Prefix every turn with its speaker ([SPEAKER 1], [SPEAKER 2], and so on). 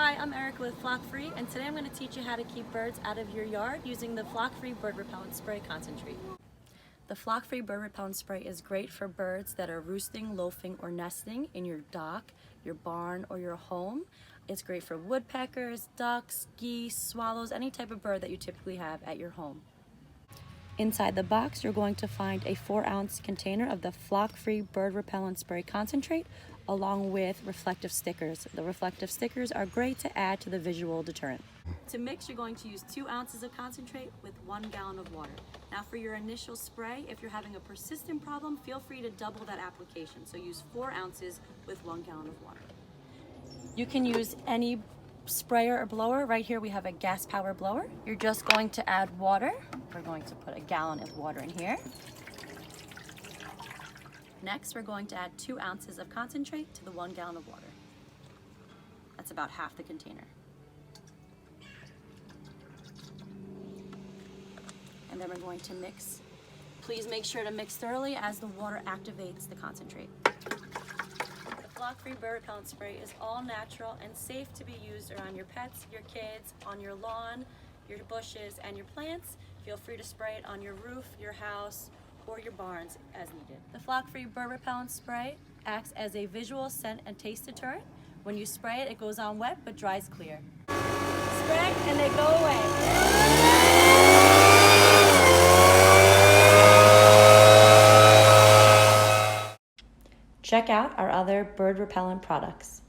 [SPEAKER 1] Hi, I'm Erica with Flock Free, and today I'm going to teach you how to keep birds out of your yard using the Flock Free Bird Repellent Spray Concentrate. The Flock Free Bird Repellent Spray is great for birds that are roosting, loafing, or nesting in your dock, your barn, or your home. It's great for woodpeckers, ducks, geese, swallows, any type of bird that you typically have at your home. Inside the box, you're going to find a 4-ounce container of the Flock Free Bird Repellent Spray Concentrate along with reflective stickers. The reflective stickers are great to add to the visual deterrent. To mix, you're going to use 2 ounces of concentrate with 1 gallon of water. Now for your initial spray, if you're having a persistent problem, feel free to double that application. So use 4 ounces with 1 gallon of water. You can use any sprayer or blower. Right here we have a gas power blower. You're just going to add water. We're going to put a gallon of water in here. Next, we're going to add 2 ounces of concentrate to the 1 gallon of water. That's about half the container. And then we're going to mix. Please make sure to mix thoroughly as the water activates the concentrate. The Flock Free Bird Repellent Spray is all natural and safe to be used around your pets, your kids, on your lawn, your bushes, and your plants. Feel free to spray it on your roof, your house, or your barns as needed. The Flock Free Bird Repellent Spray acts as a visual scent and taste deterrent. When you spray it, it goes on wet but dries clear. Spray and they go away. Check out our other bird repellent products.